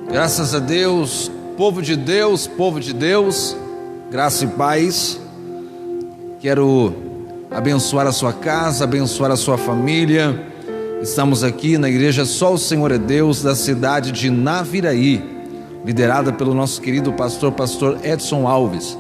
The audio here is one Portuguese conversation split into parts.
Graças a Deus, povo de Deus, graça e paz. Quero abençoar a sua casa, abençoar a sua família. Estamos aqui na igreja Só o Senhor é Deus, da cidade de Naviraí, liderada pelo nosso querido pastor Edson Alves.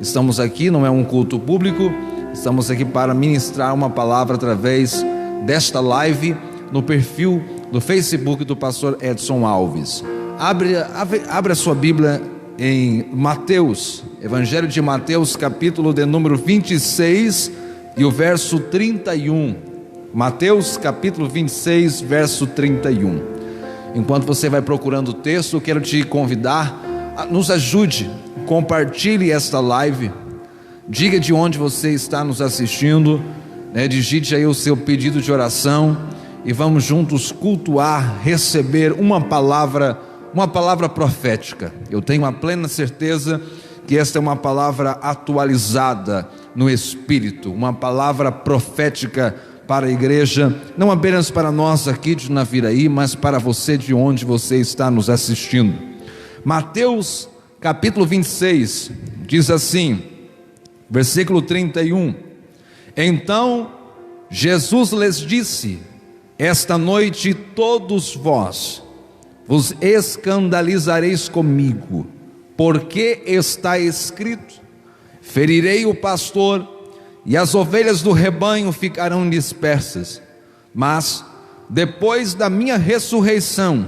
Estamos aqui, não é um culto público, estamos aqui para ministrar uma palavra através desta live no perfil do Facebook do pastor Edson Alves. Abre a sua Bíblia em Mateus, Evangelho de Mateus, capítulo de número 26 e o verso 31. Mateus capítulo 26, verso 31. Enquanto você vai procurando o texto, eu quero te convidar, nos ajude, compartilhe esta live, diga de onde você está nos assistindo, digite aí o seu pedido de oração e vamos juntos cultuar, receber uma palavra profética. Eu tenho a plena certeza que esta é uma palavra atualizada no Espírito, uma palavra profética para a igreja, não apenas para nós aqui de Naviraí, mas para você de onde você está nos assistindo. Mateus capítulo 26 diz assim, versículo 31: Então Jesus lhes disse: Esta noite todos vós vos escandalizareis comigo, porque está escrito: ferirei o pastor, e as ovelhas do rebanho ficarão dispersas. Mas depois da minha ressurreição,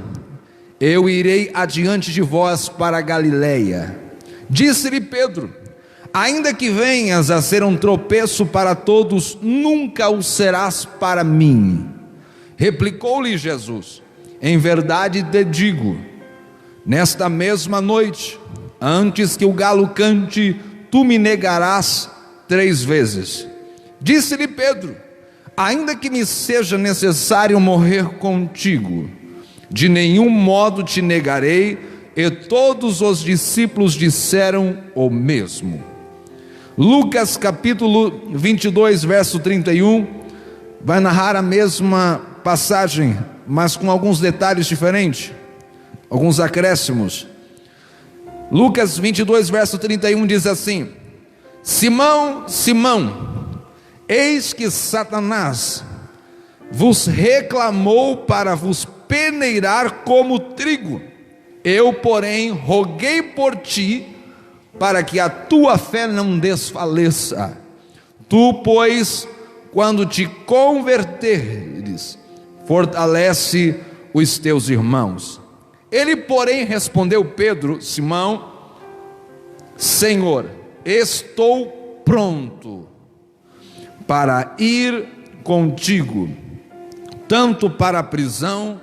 eu irei adiante de vós para a Galileia. Disse-lhe Pedro: ainda que venhas a ser um tropeço para todos, nunca o serás para mim. Replicou-lhe Jesus: em verdade te digo, nesta mesma noite, antes que o galo cante, tu me negarás 3 vezes. Disse-lhe Pedro: ainda que me seja necessário morrer contigo, de nenhum modo te negarei. E todos os discípulos disseram o mesmo. Lucas capítulo 22, verso 31, vai narrar a mesma passagem, mas com alguns detalhes diferentes, alguns acréscimos. Lucas 22, verso 31 diz assim: Simão, Simão, eis que Satanás vos reclamou para vos peneirar como trigo. Eu, porém, roguei por ti, para que a tua fé não desfaleça. Tu, pois, quando te converteres, fortalece os teus irmãos. Ele, porém, respondeu Pedro: Simão, Senhor, estou pronto para ir contigo, tanto para a prisão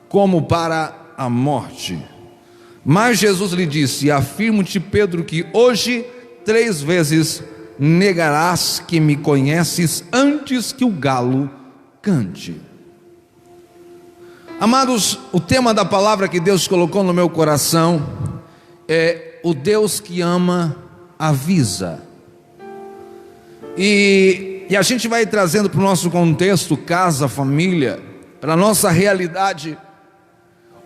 como para a morte. Mas Jesus lhe disse: afirmo-te, Pedro, que hoje 3 vezes negarás que me conheces antes que o galo cante. Amados, o tema da palavra que Deus colocou no meu coração é: o Deus que ama avisa. E a gente vai trazendo para o nosso contexto, casa, família, para a nossa realidade.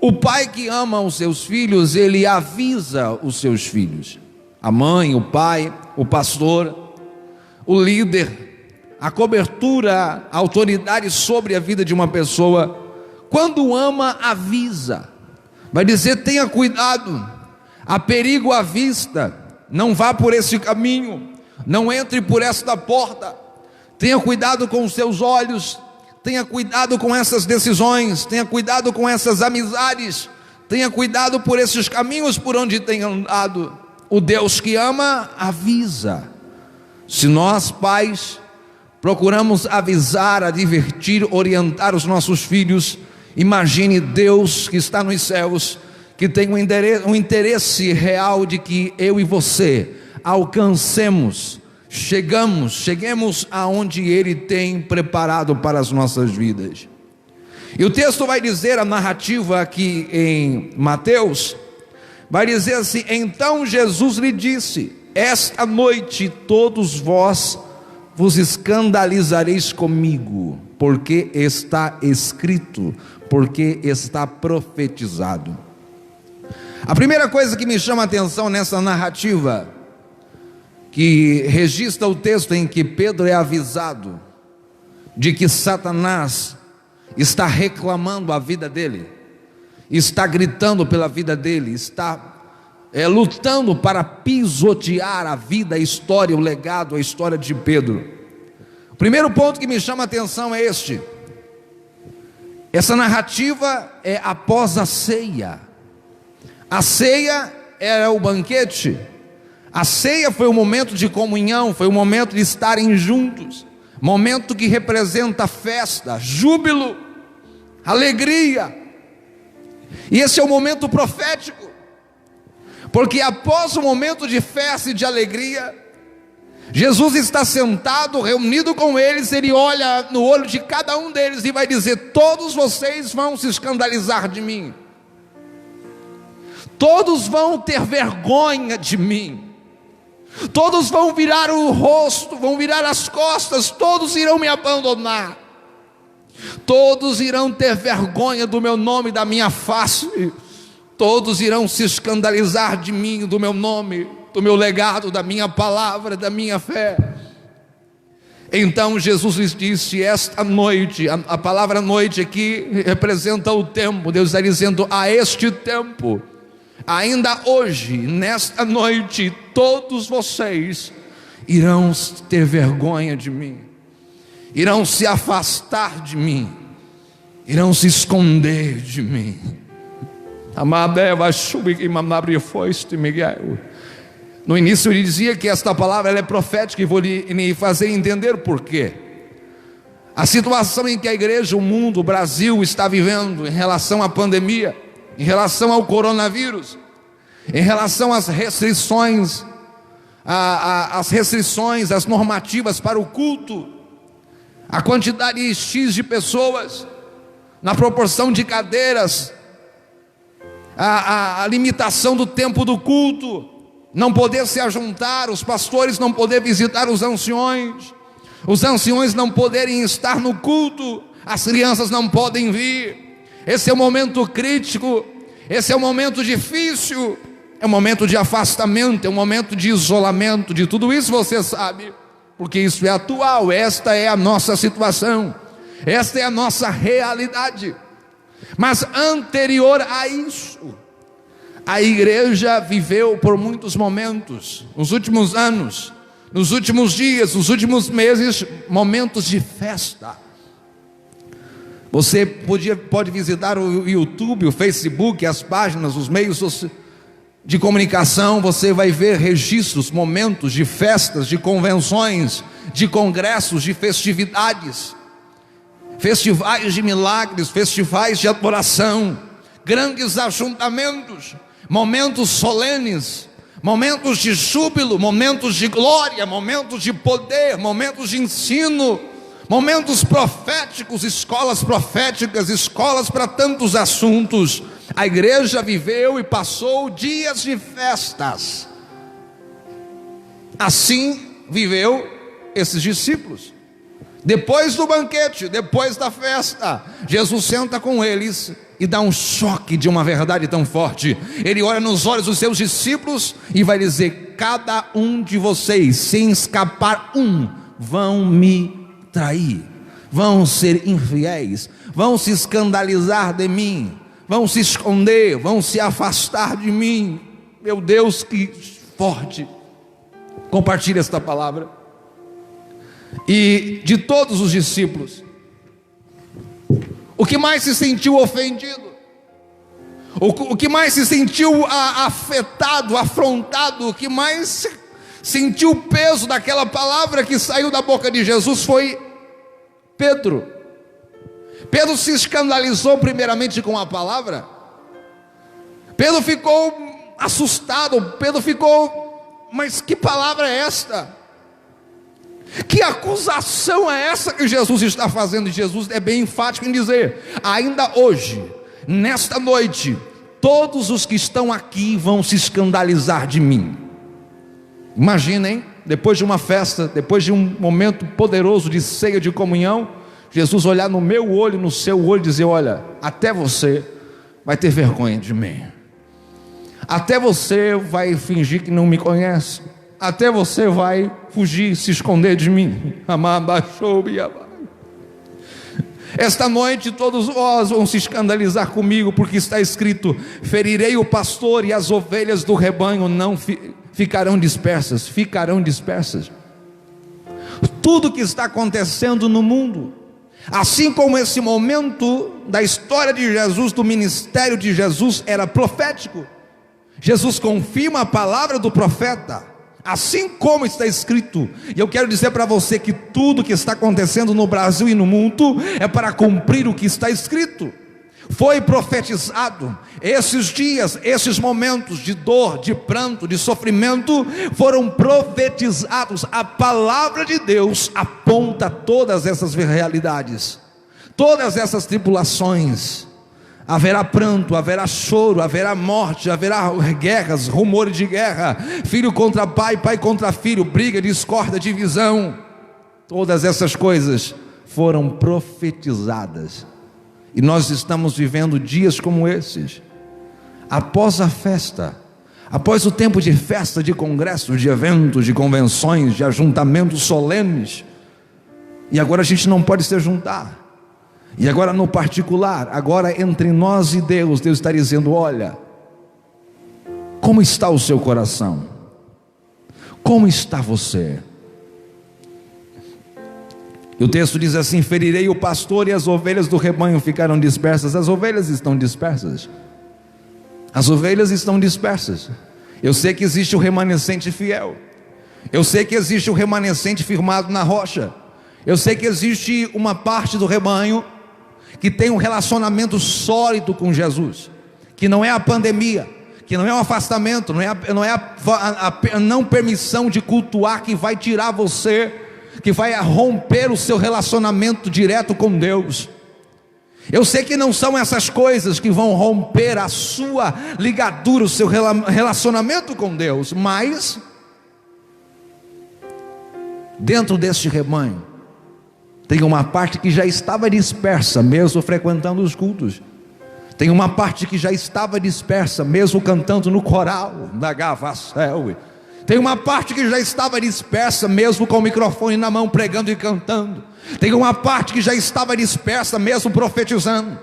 O pai que ama os seus filhos, ele avisa os seus filhos. A mãe, o pai, o pastor, o líder, a cobertura, a autoridade sobre a vida de uma pessoa, quando ama, avisa. Vai dizer: tenha cuidado, há perigo à vista, não vá por esse caminho, não entre por esta porta, tenha cuidado com os seus olhos, tenha cuidado com essas decisões, tenha cuidado com essas amizades, tenha cuidado por esses caminhos por onde tem andado. O Deus que ama, avisa. Se nós, pais, procuramos avisar, advertir, orientar os nossos filhos, imagine Deus que está nos céus, que tem um interesse real de que eu e você alcancemos, cheguemos aonde Ele tem preparado para as nossas vidas. E o texto vai dizer, a narrativa aqui em Mateus, vai dizer assim: então Jesus lhe disse: esta noite todos vós vos escandalizareis comigo, porque está escrito, porque está profetizado. A primeira coisa que me chama a atenção nessa narrativa, que registra o texto em que Pedro é avisado de que Satanás está reclamando a vida dele, está gritando pela vida dele, está lutando para pisotear a vida, a história, o legado, a história de Pedro. O primeiro ponto que me chama a atenção é este: essa narrativa é após a ceia. A ceia era o banquete, a ceia foi o momento de comunhão, foi o momento de estarem juntos, momento que representa festa, júbilo, alegria. E esse é o momento profético, porque após o momento de festa e de alegria, Jesus está sentado, reunido com eles. Ele olha no olho de cada um deles e vai dizer: todos vocês vão se escandalizar de mim, todos vão ter vergonha de mim, todos vão virar o rosto, vão virar as costas, todos irão me abandonar, todos irão ter vergonha do meu nome, da minha face, todos irão se escandalizar de mim, do meu nome, do meu legado, da minha palavra, da minha fé. Então Jesus lhes disse: esta noite, a palavra noite aqui representa o tempo. Deus está dizendo: a este tempo, ainda hoje, nesta noite, todos vocês irão ter vergonha de mim, irão se afastar de mim, irão se esconder de mim. No início ele dizia que esta palavra ela é profética, e vou lhe fazer entender o porquê. A situação em que a igreja, o mundo, o Brasil está vivendo em relação à pandemia, em relação ao coronavírus, em relação às restrições, as normativas para o culto, a quantidade X de pessoas, na proporção de cadeiras, a limitação do tempo do culto, não poder se ajuntar, os pastores não poder visitar os anciões não poderem estar no culto, as crianças não podem vir. Esse é um momento crítico, esse é um momento difícil, é um momento de afastamento, é um momento de isolamento. De tudo isso você sabe, porque isso é atual. Esta é a nossa situação, esta é a nossa realidade. Mas anterior a isso, a igreja viveu por muitos momentos, nos últimos anos, nos últimos dias, nos últimos meses, momentos de festa. Você pode visitar o YouTube, o Facebook, as páginas, os meios de comunicação. Você vai ver registros, momentos de festas, de convenções, de congressos, de festividades, festivais de milagres, festivais de adoração, grandes ajuntamentos, momentos solenes, momentos de júbilo, momentos de glória, momentos de poder, momentos de ensino, momentos proféticos, escolas proféticas, escolas para tantos assuntos. A igreja viveu e passou dias de festas. Assim viveu esses discípulos. Depois do banquete, depois da festa, Jesus senta com eles e dá um choque de uma verdade tão forte. Ele olha nos olhos dos seus discípulos e vai dizer: cada um de vocês, sem escapar um, vão me trair, vão ser infiéis, vão se escandalizar de mim, vão se esconder, vão se afastar de mim. Meu Deus, que forte! Compartilhe esta palavra. E de todos os discípulos, o que mais se sentiu ofendido, o que mais se sentiu afetado, afrontado, o que mais sentiu o peso daquela palavra que saiu da boca de Jesus foi Pedro. Pedro se escandalizou primeiramente com a palavra. Pedro ficou assustado. Pedro ficou: mas que palavra é esta? Que acusação é essa que Jesus está fazendo? Jesus é bem enfático em dizer: ainda hoje, nesta noite, todos os que estão aqui vão se escandalizar de mim. Imaginem, depois de uma festa, depois de um momento poderoso de ceia, de comunhão, Jesus olhar no meu olho, no seu olho, e dizer: olha, até você vai ter vergonha de mim, Até você vai fingir que não me conhece. Até você vai fugir, se esconder de mim. Esta noite todos vós vão se escandalizar comigo, porque está escrito: ferirei o pastor e as ovelhas do rebanho não ficarão dispersas. Ficarão dispersas. Tudo que está acontecendo no mundo, assim como esse momento da história de Jesus, do ministério de Jesus, era profético. Jesus confirma a palavra do profeta, assim como está escrito. E eu quero dizer para você que tudo que está acontecendo no Brasil e no mundo é para cumprir o que está escrito. Foi profetizado. Esses dias, esses momentos de dor, de pranto, de sofrimento, foram profetizados. A palavra de Deus aponta todas essas realidades, todas essas tribulações. Haverá pranto, haverá choro, haverá morte, haverá guerras, rumores de guerra, filho contra pai, pai contra filho, briga, discórdia, divisão. Todas essas coisas foram profetizadas. E nós estamos vivendo dias como esses. Após a festa, após o tempo de festa, de congressos, de eventos, de convenções, de ajuntamentos solenes, e agora a gente não pode se juntar. E agora no particular, agora entre nós e Deus, Deus está dizendo: olha, como está o seu coração? Como está você? E o texto diz assim: ferirei o pastor e as ovelhas do rebanho ficaram dispersas. As ovelhas estão dispersas. As ovelhas estão dispersas. Eu sei que existe o remanescente fiel. Eu sei que existe o remanescente firmado na rocha. Eu sei que existe uma parte do rebanho que tem um relacionamento sólido com Jesus, que não é a pandemia, que não é o afastamento, não é a não permissão de cultuar que vai tirar você, que vai romper o seu relacionamento direto com Deus. Eu sei que não são essas coisas que vão romper a sua ligadura, o seu relacionamento com Deus, mas dentro deste rebanho tem uma parte que já estava dispersa, mesmo frequentando os cultos. Tem uma parte que já estava dispersa, mesmo cantando no coral da Gavacel. Tem uma parte que já estava dispersa, mesmo com o microfone na mão, pregando e cantando. Tem uma parte que já estava dispersa, mesmo profetizando,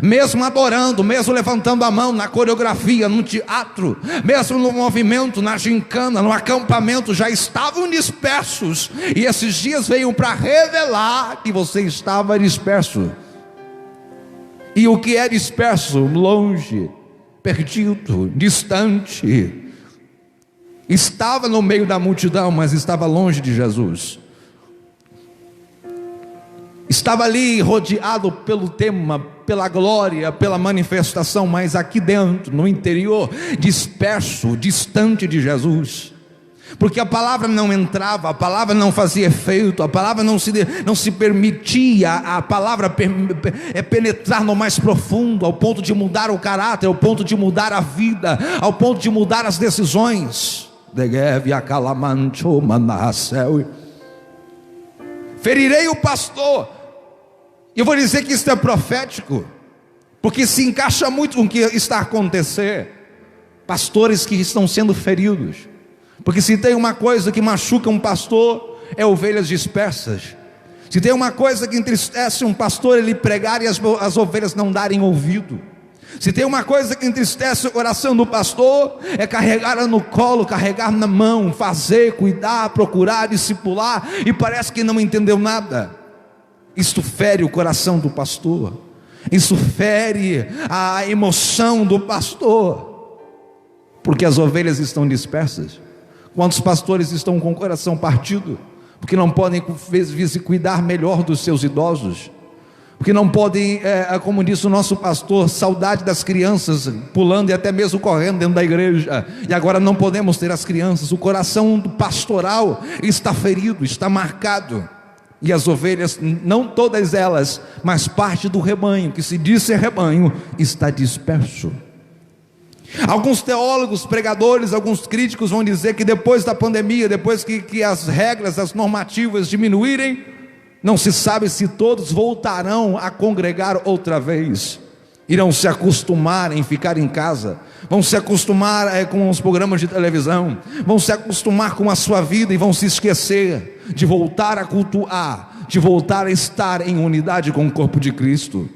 mesmo adorando, mesmo levantando a mão na coreografia, no teatro, mesmo no movimento, na gincana, no acampamento, já estavam dispersos. E esses dias veio para revelar que você estava disperso. E o que é disperso? Longe, perdido, distante. Estava no meio da multidão, mas estava longe de Jesus. Estava ali rodeado pelo tema, pela glória, pela manifestação, mas aqui dentro, no interior, disperso, distante de Jesus. Porque a palavra não entrava, a palavra não fazia efeito, a palavra não se permitia, a palavra penetrar no mais profundo, ao ponto de mudar o caráter, ao ponto de mudar a vida, ao ponto de mudar as decisões. Ferirei o pastor. E eu vou dizer que isso é profético, porque se encaixa muito com o que está a acontecer. Pastores que estão sendo feridos, porque se tem uma coisa que machuca um pastor, é ovelhas dispersas. Se tem uma coisa que entristece um pastor, ele pregar e as ovelhas não darem ouvido. Se tem uma coisa que entristece o coração do pastor, é carregar no colo, carregar na mão, fazer, cuidar, procurar, discipular, e parece que não entendeu nada. Isto fere o coração do pastor, isso fere a emoção do pastor, porque as ovelhas estão dispersas. Quantos pastores estão com o coração partido, porque não podem se cuidar melhor dos seus idosos, porque não podem, como disse o nosso pastor, saudade das crianças, pulando e até mesmo correndo dentro da igreja, e agora não podemos ter as crianças. O coração do pastoral está ferido, está marcado, e as ovelhas, não todas elas, mas parte do rebanho, que se diz ser rebanho, está disperso. Alguns teólogos, pregadores, alguns críticos vão dizer que depois da pandemia, depois que as regras, as normativas diminuírem, não se sabe se todos voltarão a congregar outra vez. irão se acostumar em ficar em casa, vão se acostumar com os programas de televisão, vão se acostumar com a sua vida e vão se esquecer de voltar a cultuar, de voltar a estar em unidade com o corpo de Cristo.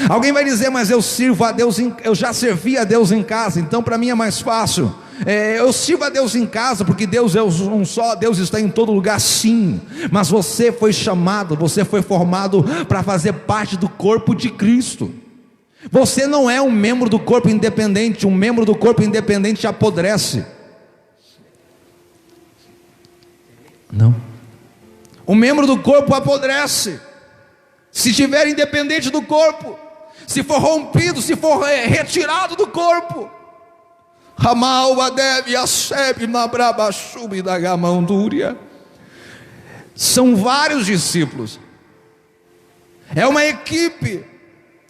Alguém vai dizer: mas eu sirvo a Deus, eu já servi a Deus em casa, então para mim é mais fácil. Eu sirvo a Deus em casa porque Deus é um só, Deus está em todo lugar. Sim, mas você foi chamado, você foi formado para fazer parte do corpo de Cristo. Você não é um membro do corpo independente. Um membro do corpo independente apodrece. Não. O membro do corpo apodrece se estiver independente do corpo, se for rompido, se for retirado do corpo. São vários discípulos, é uma equipe,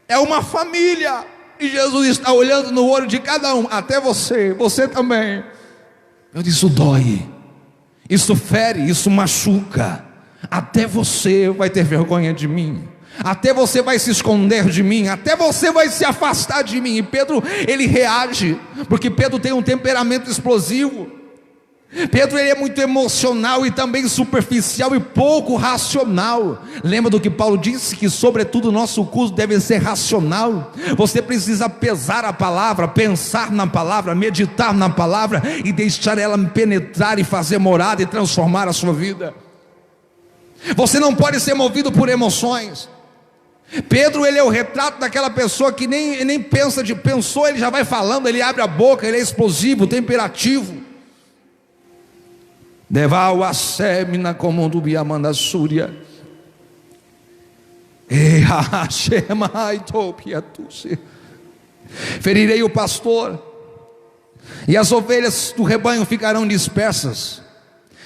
é uma família, e Jesus está olhando no olho de cada um, até você também. Eu disse: isso dói, isso fere, isso machuca. Até você vai ter vergonha de mim, até você vai se esconder de mim, até você vai se afastar de mim. E Pedro, ele reage, porque Pedro tem um temperamento explosivo. Pedro, ele é muito emocional e também superficial e pouco racional. Lembra do que Paulo disse? Que sobretudo o nosso culto deve ser racional. Você precisa pesar a palavra, pensar na palavra, meditar na palavra e deixar ela penetrar e fazer morada e transformar a sua vida. Você não pode ser movido por emoções. Pedro, ele é o retrato daquela pessoa que nem pensou, ele já vai falando, ele abre a boca, ele é explosivo, temperativo. Deval a semina como do biamanda súria. Ferirei o pastor, e as ovelhas do rebanho ficarão dispersas.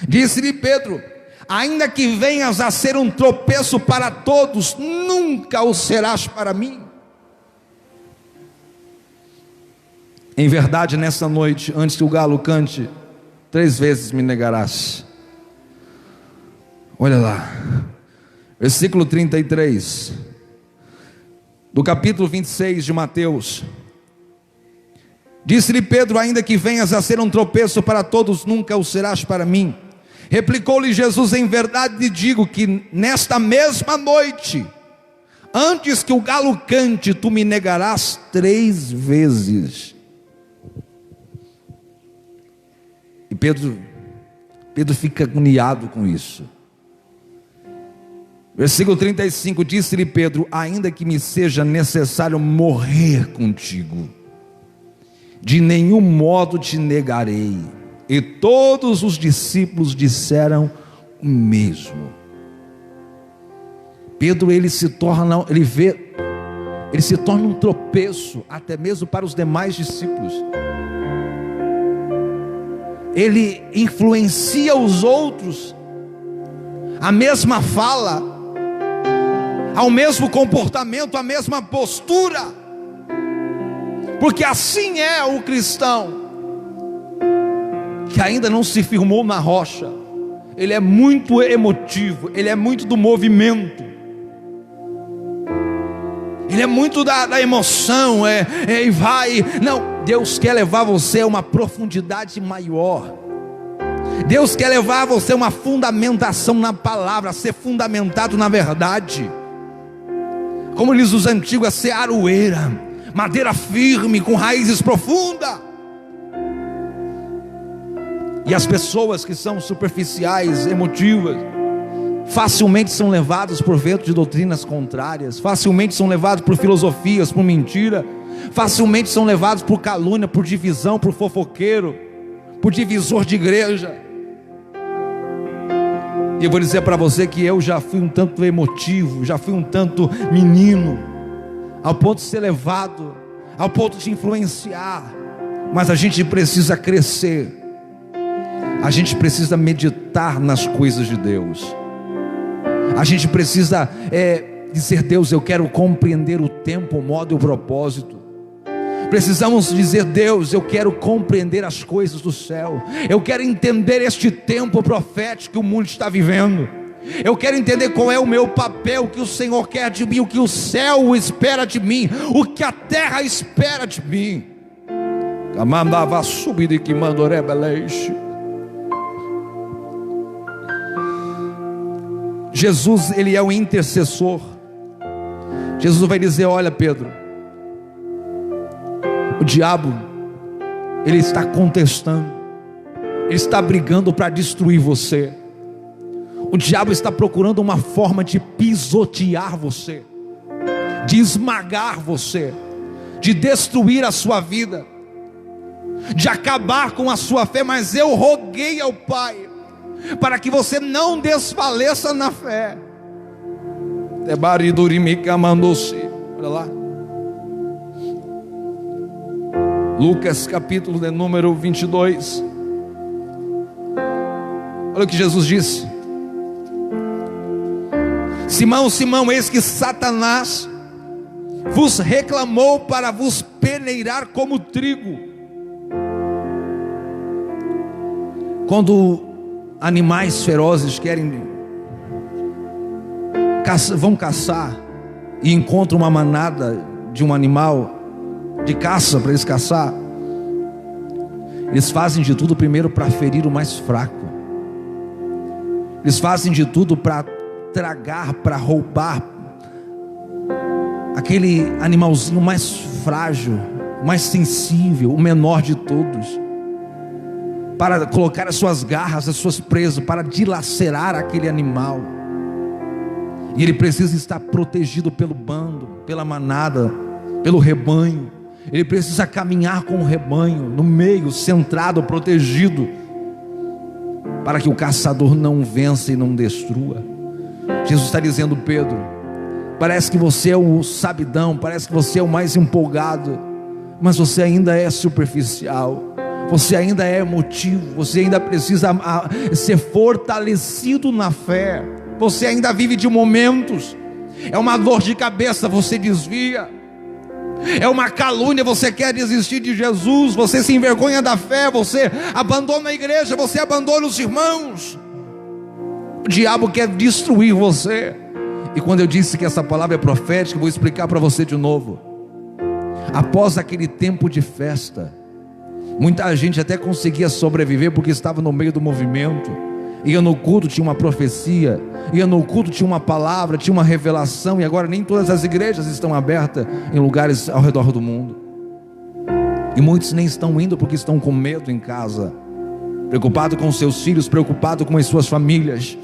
Disse-lhe Pedro: ainda que venhas a ser um tropeço para todos, nunca o serás para mim. Em verdade, nessa noite, antes que o galo cante, 3 vezes me negarás. Olha lá, versículo 33 do capítulo 26 de Mateus. Disse-lhe Pedro: ainda que venhas a ser um tropeço para todos, nunca o serás para mim. Replicou-lhe Jesus: em verdade lhe digo que nesta mesma noite, antes que o galo cante, tu me negarás 3 vezes. E Pedro fica agoniado com isso. Versículo 35, disse-lhe Pedro: ainda que me seja necessário morrer contigo, de nenhum modo te negarei. E todos os discípulos disseram o mesmo. Pedro, ele se torna um tropeço, até mesmo para os demais discípulos. Ele influencia os outros, a mesma fala, ao mesmo comportamento, a mesma postura, porque assim é o cristão que ainda não se firmou na rocha. Ele é muito emotivo, ele é muito do movimento, ele é muito da emoção, e vai. Não, Deus quer levar você a uma profundidade maior. Deus quer levar você a uma fundamentação na palavra, a ser fundamentado na verdade. Como diz os antigos, a ser aroeira, madeira firme, com raízes profundas. E as pessoas que são superficiais, emotivas, facilmente são levados por vento de doutrinas contrárias, facilmente são levados por filosofias, por mentira, facilmente são levados por calúnia, por divisão, por fofoqueiro, por divisor de igreja. E eu vou dizer para você que eu já fui um tanto emotivo, já fui um tanto menino, ao ponto de ser levado, ao ponto de influenciar. Mas a gente precisa crescer, a gente precisa meditar nas coisas de Deus, a gente precisa dizer: Deus, eu quero compreender o tempo, o modo e o propósito. Precisamos dizer: Deus, eu quero compreender as coisas do céu, eu quero entender este tempo profético que o mundo está vivendo. Eu quero entender qual é o meu papel, o que o Senhor quer de mim, o que o céu espera de mim, o que a terra espera de mim. Jesus, ele é o intercessor. Jesus vai dizer: olha, Pedro, o diabo, ele está contestando, ele está brigando para destruir você. O diabo está procurando uma forma de pisotear você, de esmagar você, de destruir a sua vida, de acabar com a sua fé. Mas eu roguei ao Pai para que você não desfaleça na fé. Olha lá, Lucas capítulo de número 22. Olha o que Jesus disse: Simão, Simão, eis que Satanás vos reclamou para vos peneirar como trigo. Quando animais ferozes vão caçar e encontram uma manada de um animal de caça para eles caçar, eles fazem de tudo primeiro para ferir o mais fraco. Eles fazem de tudo para tragar, para roubar aquele animalzinho mais frágil, mais sensível, o menor de todos, para colocar as suas garras, as suas presas, para dilacerar aquele animal. E ele precisa estar protegido pelo bando, pela manada, pelo rebanho. Ele precisa caminhar com o rebanho no meio, centrado, protegido, para que o caçador não vença e não destrua. Jesus está dizendo: Pedro, parece que você é o sabidão, parece que você é o mais empolgado, mas você ainda é superficial, você ainda é emotivo, você ainda precisa ser fortalecido na fé. Você ainda vive de momentos. É uma dor de cabeça, você desvia. É uma calúnia, você quer desistir de Jesus, você se envergonha da fé, você abandona a igreja, você abandona os irmãos. O diabo quer destruir você. E quando eu disse que essa palavra é profética, eu vou explicar para você de novo. Após aquele tempo de festa, muita gente até conseguia sobreviver porque estava no meio do movimento. Ia no culto, tinha uma profecia. Ia no culto, tinha uma palavra, tinha uma revelação. E agora nem todas as igrejas estão abertas em lugares ao redor do mundo. E muitos nem estão indo porque estão com medo em casa, preocupado com seus filhos, preocupado com as suas famílias.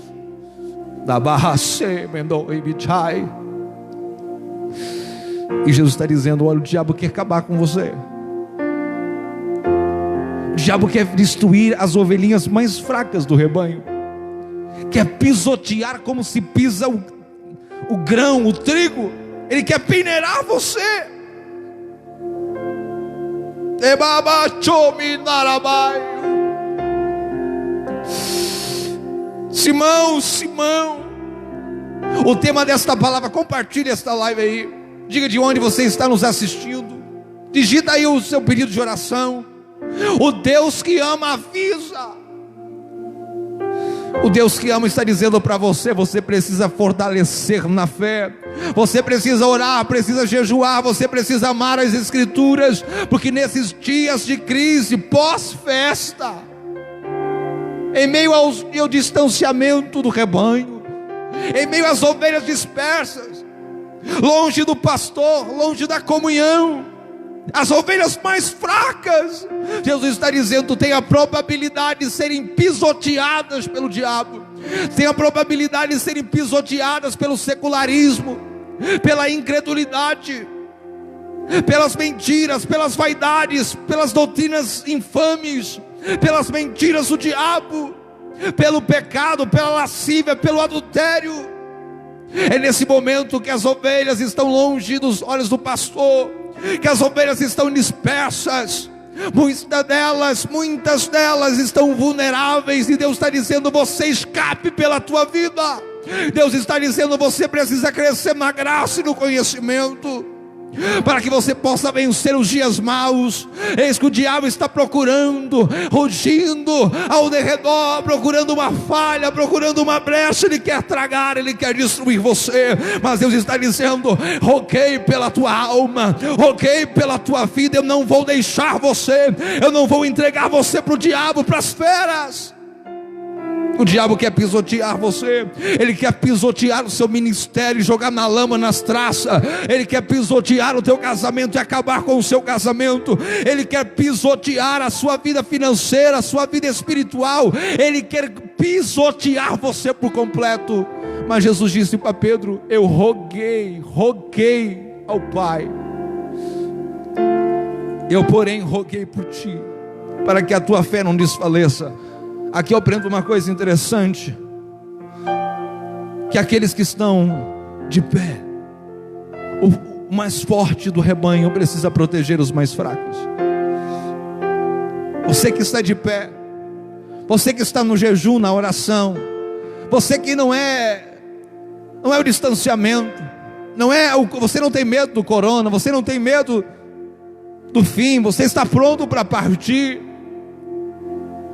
E Jesus está dizendo: olha, o diabo quer acabar com você. O diabo quer destruir as ovelhinhas mais fracas do rebanho, quer pisotear como se pisa o grão, o trigo. Ele quer peneirar você. Simão, Simão. O tema desta palavra, compartilhe esta live aí. Diga de onde você está nos assistindo. Digita aí o seu pedido de oração. O Deus que ama avisa. O Deus que ama está dizendo para você: você precisa fortalecer na fé, você precisa orar, precisa jejuar, você precisa amar as Escrituras, porque nesses dias de crise, pós-festa, em meio ao distanciamento do rebanho, em meio às ovelhas dispersas, longe do pastor, longe da comunhão, as ovelhas mais fracas, Jesus está dizendo: tem a probabilidade de serem pisoteadas pelo diabo, tem a probabilidade de serem pisoteadas pelo secularismo, pela incredulidade, pelas mentiras, pelas vaidades, pelas doutrinas infames, pelas mentiras do diabo, pelo pecado, pela lascívia, pelo adultério. É nesse momento que as ovelhas estão longe dos olhos do pastor, que as ovelhas estão dispersas. Muitas delas estão vulneráveis, e Deus está dizendo: você escape pela tua vida. Deus está dizendo: você precisa crescer na graça e no conhecimento. para que você possa vencer os dias maus. Eis que o diabo está procurando, rugindo ao derredor, procurando uma falha, procurando uma brecha. Ele quer tragar, ele quer destruir você, mas Deus está dizendo: roguei pela tua alma, roguei pela tua vida. Eu não vou deixar você, eu não vou entregar você para o diabo, para as feras. O diabo quer pisotear você, ele quer pisotear o seu ministério, jogar na lama, nas traças. Ele quer pisotear o teu casamento e acabar com o seu casamento. Ele quer pisotear a sua vida financeira, a sua vida espiritual. Ele quer pisotear você por completo. Mas Jesus disse para Pedro: eu roguei ao Pai. Eu, porém, roguei por ti, para que a tua fé não desfaleça. Aqui eu aprendo uma coisa interessante, que aqueles que estão de pé, o mais forte do rebanho precisa proteger os mais fracos. Você que está de pé, você que está no jejum, na oração, você que não é o distanciamento, você não tem medo do corona, você não tem medo do fim, você está pronto para partir.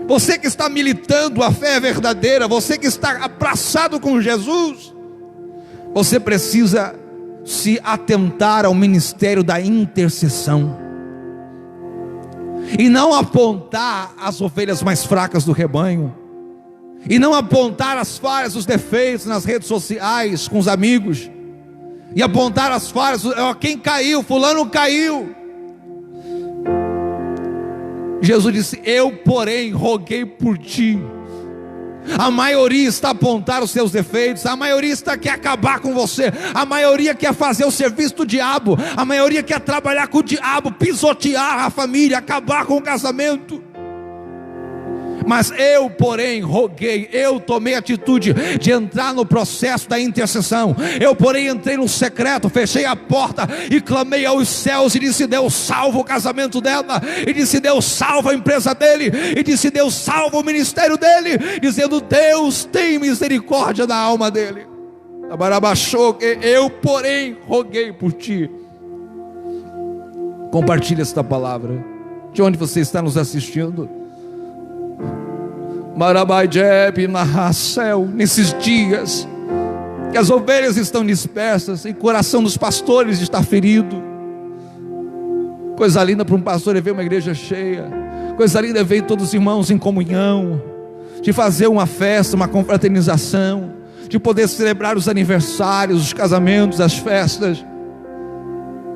Você que está militando a fé verdadeira, você que está abraçado com Jesus, você precisa se atentar ao ministério da intercessão, e não apontar as ovelhas mais fracas do rebanho, e não apontar as falhas, os defeitos nas redes sociais com os amigos, e apontar as falhas: quem caiu, fulano caiu. Jesus disse: eu, porém, roguei por ti. A maioria está a apontar os seus defeitos, a maioria quer acabar com você, a maioria quer fazer o serviço do diabo, a maioria quer trabalhar com o diabo, pisotear a família, acabar com o casamento. Mas eu, porém, roguei, eu tomei a atitude de entrar no processo da intercessão. Eu, porém, entrei no secreto, fechei a porta e clamei aos céus e disse: Deus, salva o casamento dela, e disse: Deus, salva a empresa dele, e disse: Deus, salva o ministério dele, dizendo: Deus, tem misericórdia da alma dele. Eu, porém, roguei por ti. Compartilhe esta palavra de onde você está nos assistindo. Nesses dias que as ovelhas estão dispersas e o coração dos pastores está ferido. Coisa linda para um pastor é ver uma igreja cheia. Coisa linda é ver todos os irmãos em comunhão, de fazer uma festa, uma confraternização, de poder celebrar os aniversários, os casamentos, as festas.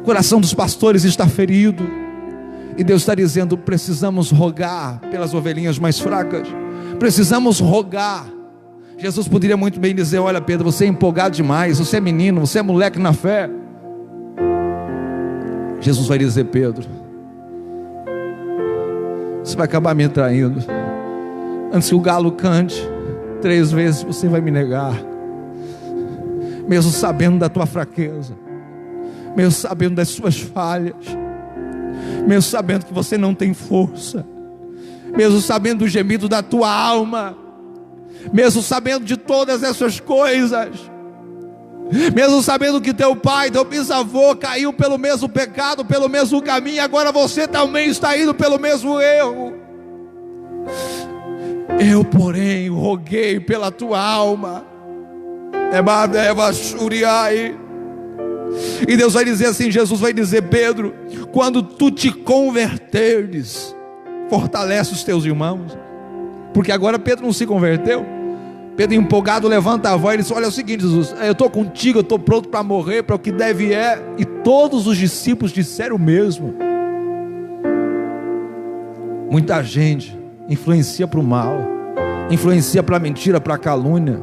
O coração dos pastores está ferido, e Deus está dizendo: precisamos rogar pelas ovelhinhas mais fracas. Precisamos rogar. Jesus poderia muito bem dizer: olha, Pedro, você é empolgado demais, você é menino, você é moleque na fé. Jesus vai dizer: Pedro, você vai acabar me traindo. Antes que o galo cante 3 vezes, você vai me negar, mesmo sabendo da tua fraqueza, mesmo sabendo das suas falhas, mesmo sabendo que você não tem força, mesmo sabendo do gemido da tua alma, mesmo sabendo de todas essas coisas, mesmo sabendo que teu pai, teu bisavô caiu pelo mesmo pecado, pelo mesmo caminho, agora você também está indo pelo mesmo erro. Eu, porém, roguei pela tua alma. E Deus vai dizer assim, Jesus vai dizer: Pedro, quando tu te converteres, fortalece os teus irmãos. Porque agora Pedro não se converteu. Pedro, empolgado, levanta a voz e diz: olha, é o seguinte, Jesus, eu estou contigo, eu estou pronto para morrer, para o que deve é. E todos os discípulos disseram o mesmo. Muita gente influencia para o mal, influencia para a mentira, para a calúnia,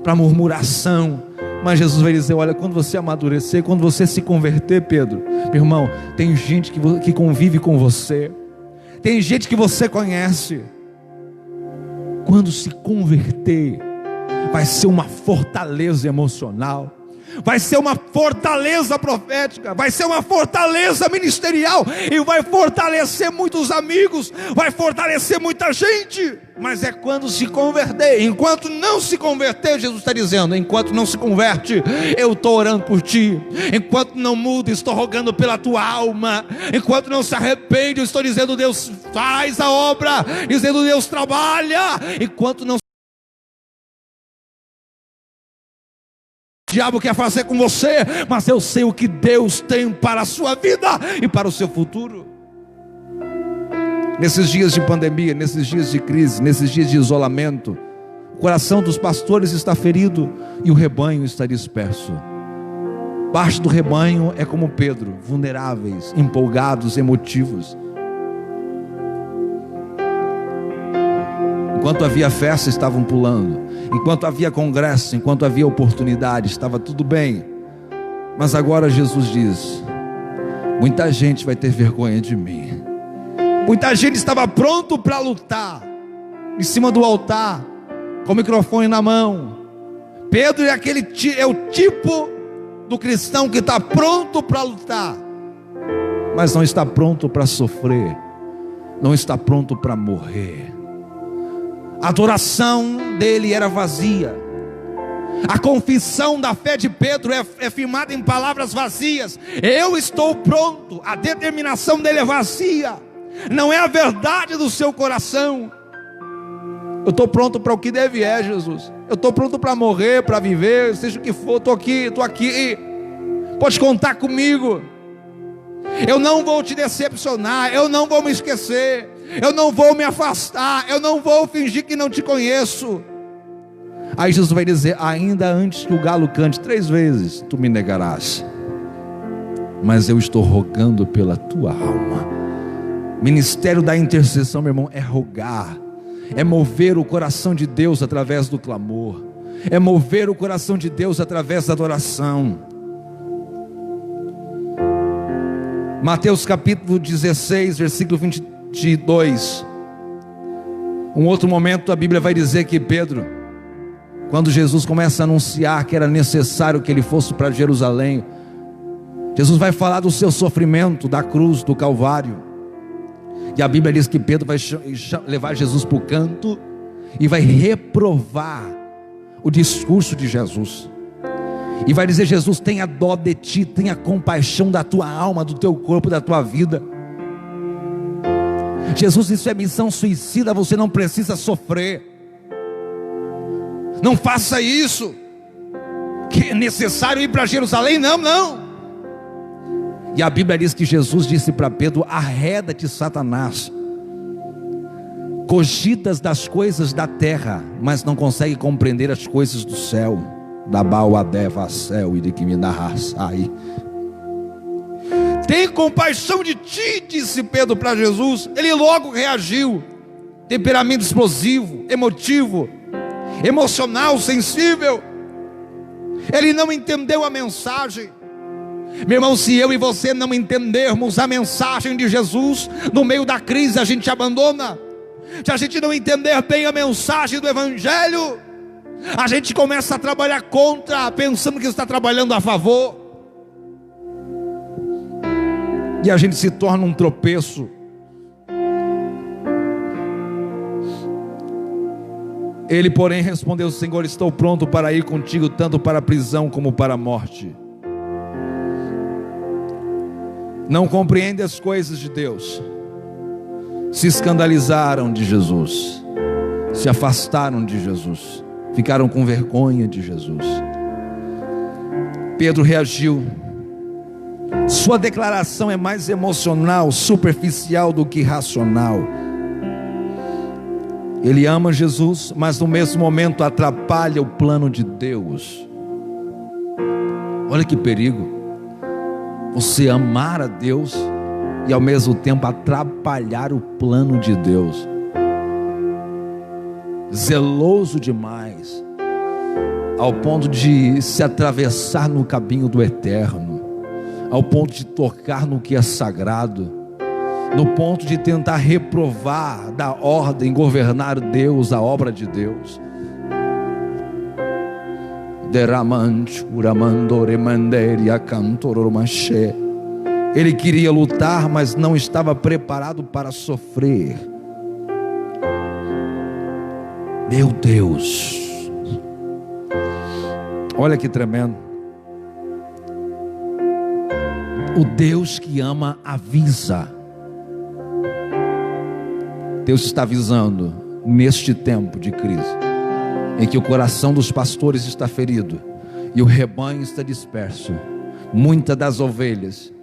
para a murmuração. Mas Jesus vai dizer: olha, quando você amadurecer, quando você se converter, Pedro, meu irmão, tem gente que convive com você, tem gente que você conhece. Quando se converter, vai ser uma fortaleza emocional, vai ser uma fortaleza profética, vai ser uma fortaleza ministerial, e vai fortalecer muitos amigos, vai fortalecer muita gente. Mas é quando se converter. Enquanto não se converter, Jesus está dizendo, enquanto não se converte, eu estou orando por ti. Enquanto não muda, estou rogando pela tua alma. Enquanto não se arrepende, eu estou dizendo, Deus faz a obra, dizendo, Deus trabalha. Enquanto não, o diabo quer fazer com você, mas eu sei o que Deus tem para a sua vida e para o seu futuro. Nesses dias de pandemia, nesses dias de crise, nesses dias de isolamento, o coração dos pastores está ferido e o rebanho está disperso. Parte do rebanho é como Pedro, vulneráveis, empolgados, emotivos. Enquanto havia festa, estavam pulando. Enquanto havia congresso, enquanto havia oportunidade, estava tudo bem. Mas agora Jesus diz: muita gente vai ter vergonha de mim. Muita gente estava pronto para lutar, em cima do altar, com o microfone na mão. Pedro é o tipo do cristão que está pronto para lutar, mas não está pronto para sofrer, não está pronto para morrer. A adoração dele era vazia. A confissão da fé de Pedro é firmada em palavras vazias. Eu estou pronto. A determinação dele é vazia. Não é a verdade do seu coração. Eu estou pronto para o que deve Jesus. Eu estou pronto para morrer, para viver, seja o que for. Estou aqui. Pode contar comigo. Eu não vou te decepcionar. Eu não vou me esquecer. Eu não vou me afastar. Eu não vou fingir que não te conheço. Aí Jesus vai dizer: ainda antes que o galo cante 3 vezes, tu me negarás. Mas eu estou rogando pela tua alma. Ministério da intercessão, meu irmão, é rogar, é mover o coração de Deus através do clamor, é mover o coração de Deus através da adoração. Mateus capítulo 16, versículo 22. Um outro momento a Bíblia vai dizer que Pedro, quando Jesus começa a anunciar que era necessário que ele fosse para Jerusalém, Jesus vai falar do seu sofrimento, da cruz, do Calvário. E a Bíblia diz que Pedro vai levar Jesus para o canto e vai reprovar o discurso de Jesus. E vai dizer: Jesus, tenha dó de ti, tenha compaixão da tua alma, do teu corpo, da tua vida. Jesus, isso é missão suicida, você não precisa sofrer. Não faça isso. Que é necessário ir para Jerusalém? Não. E a Bíblia diz que Jesus disse para Pedro: arreda-te, Satanás. Cogitas das coisas da terra, mas não consegue compreender as coisas do céu. Da Bauadeva céu e de que me narraçai. Tem compaixão de ti, disse Pedro para Jesus. Ele logo reagiu. Temperamento explosivo, emotivo, emocional, sensível. Ele não entendeu a mensagem. Meu irmão, se eu e você não entendermos a mensagem de Jesus, no meio da crise a gente abandona. Se a gente não entender bem a mensagem do Evangelho, a gente começa a trabalhar contra, pensando que está trabalhando a favor, e a gente se torna um tropeço. Ele, porém, respondeu: Senhor, estou pronto para ir contigo, tanto para a prisão como para a morte. Não compreende as coisas de Deus, se escandalizaram de Jesus, se afastaram de Jesus, ficaram com vergonha de Jesus. Pedro reagiu. Sua declaração é mais emocional, superficial do que racional. Ele ama Jesus, mas no mesmo momento atrapalha o plano de Deus. Olha que perigo. Você amar a Deus e ao mesmo tempo atrapalhar o plano de Deus. Zeloso demais, ao ponto de se atravessar no caminho do eterno, ao ponto de tocar no que é sagrado, no ponto de tentar reprovar da ordem, governar Deus, a obra de Deus. Ele queria lutar, mas não estava preparado para sofrer. Meu Deus, olha que tremendo. O Deus que ama avisa. Deus está avisando neste tempo de crise, em que o coração dos pastores está ferido e o rebanho está disperso. Muitas das ovelhas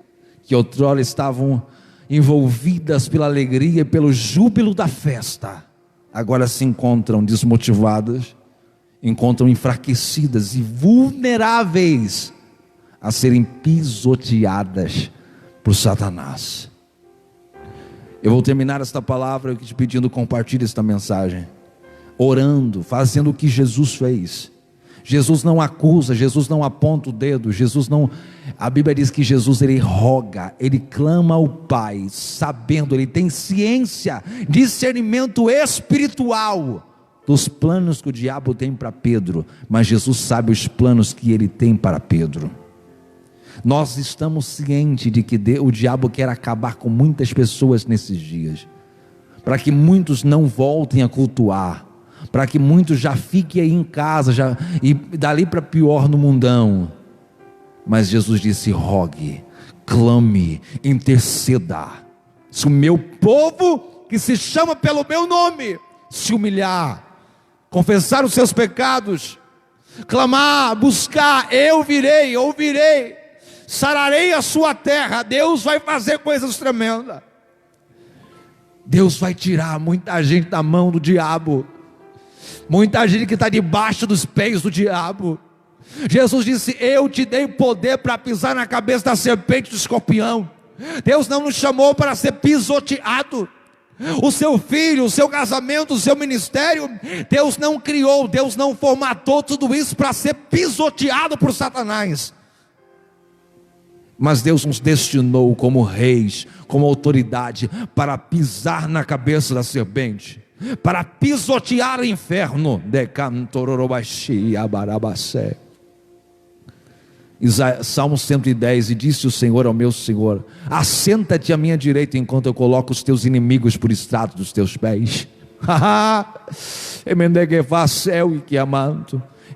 que outrora estavam envolvidas pela alegria e pelo júbilo da festa, agora se encontram desmotivadas, encontram enfraquecidas e vulneráveis a serem pisoteadas por Satanás. Eu vou terminar esta palavra te pedindo, compartilhe esta mensagem, orando, fazendo o que Jesus fez. Jesus não acusa, Jesus não aponta o dedo, Jesus não, a Bíblia diz que Jesus, ele roga, ele clama ao Pai, sabendo, ele tem ciência, discernimento espiritual dos planos que o diabo tem para Pedro, mas Jesus sabe os planos que ele tem para Pedro. Nós estamos cientes de que o diabo quer acabar com muitas pessoas nesses dias, para que muitos não voltem a cultuar, para que muitos já fiquem aí em casa, e dali para pior no mundão. Mas Jesus disse: rogue, clame, interceda. Se o meu povo, que se chama pelo meu nome, se humilhar, confessar os seus pecados, clamar, buscar, eu virei, ouvirei, sararei a sua terra. Deus vai fazer coisas tremendas. Deus vai tirar muita gente da mão do diabo, muita gente que está debaixo dos pés do diabo. Jesus disse: eu te dei poder para pisar na cabeça da serpente, do escorpião. Deus não nos chamou para ser pisoteado. O seu filho, o seu casamento, o seu ministério, Deus não criou, Deus não formatou tudo isso para ser pisoteado por Satanás. Mas Deus nos destinou como reis, como autoridade, para pisar na cabeça da serpente, para pisotear o inferno. Salmo 110: e disse o Senhor ao meu Senhor: assenta-te à minha direita, enquanto eu coloco os teus inimigos por estrado dos teus pés.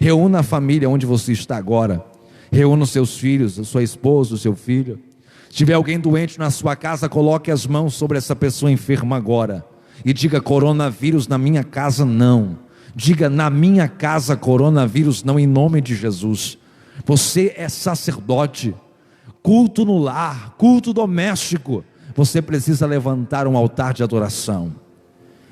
Reúna a família onde você está agora. Reúna os seus filhos, a sua esposa, o seu filho. Se tiver alguém doente na sua casa, coloque as mãos sobre essa pessoa enferma agora e diga: coronavírus na minha casa não. Diga: na minha casa coronavírus não, em nome de Jesus. Você é sacerdote, culto no lar, culto doméstico. Você precisa levantar um altar de adoração.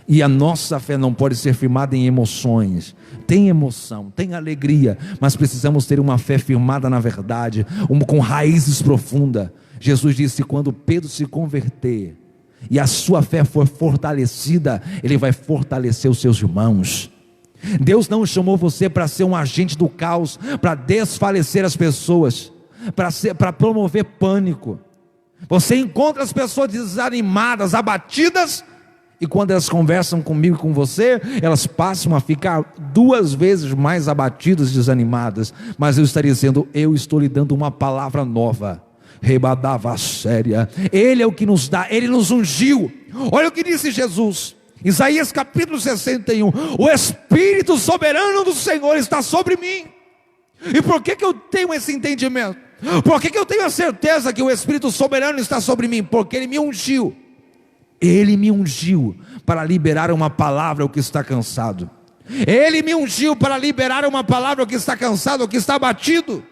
E a nossa fé não pode ser firmada em emoções. Tem emoção, tem alegria, mas precisamos ter uma fé firmada na verdade, com raízes profundas. Jesus disse: quando Pedro se converter e a sua fé for fortalecida, ele vai fortalecer os seus irmãos. Deus não chamou você para ser um agente do caos, para desfalecer as pessoas, para promover pânico. Você encontra as pessoas desanimadas, abatidas, e quando elas conversam comigo e com você, elas passam a ficar 2 vezes mais abatidas e desanimadas. Mas eu estaria dizendo: eu estou lhe dando uma palavra nova. Rebadava séria. Ele é o que nos dá, ele nos ungiu. Olha o que disse Jesus, Isaías capítulo 61: o Espírito soberano do Senhor está sobre mim. E por que eu tenho esse entendimento? Por que eu tenho a certeza que o Espírito soberano está sobre mim? Porque ele me ungiu. Ele me ungiu para liberar uma palavra ao que está cansado. Ele me ungiu para liberar uma palavra ao que está cansado, ao que está abatido.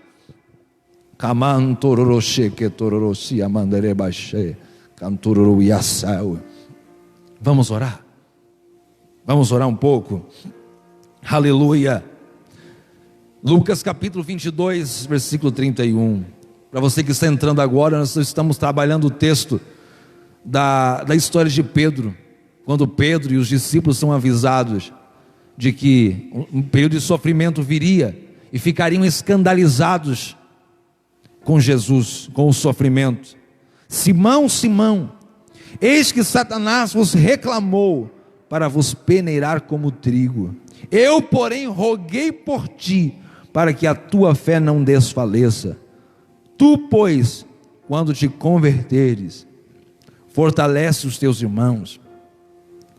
Vamos orar? Vamos orar um pouco? Aleluia. Lucas capítulo 22, versículo 31. Para você que está entrando agora, nós estamos trabalhando o texto da história de Pedro, quando Pedro e os discípulos são avisados de que um período de sofrimento viria, e ficariam escandalizados com Jesus, com o sofrimento. Simão, Simão, eis que Satanás vos reclamou para vos peneirar como trigo. Eu, porém, roguei por ti, para que a tua fé não desfaleça. Tu, pois, quando te converteres, fortalece os teus irmãos.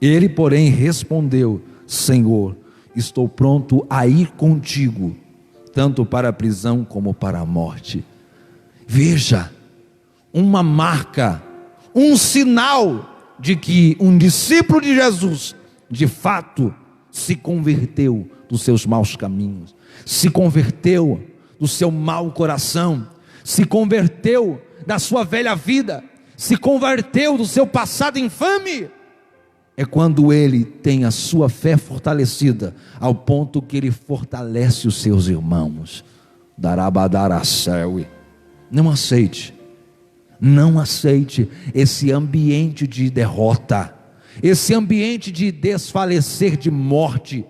Ele, porém, respondeu: Senhor, estou pronto a ir contigo, tanto para a prisão como para a morte. Veja, uma marca, um sinal de que um discípulo de Jesus, de fato, se converteu dos seus maus caminhos, se converteu do seu mau coração, se converteu da sua velha vida, se converteu do seu passado infame. É quando ele tem a sua fé fortalecida, ao ponto que ele fortalece os seus irmãos. Darabadaraceui. Não aceite esse ambiente de derrota, esse ambiente de desfalecer, de morte,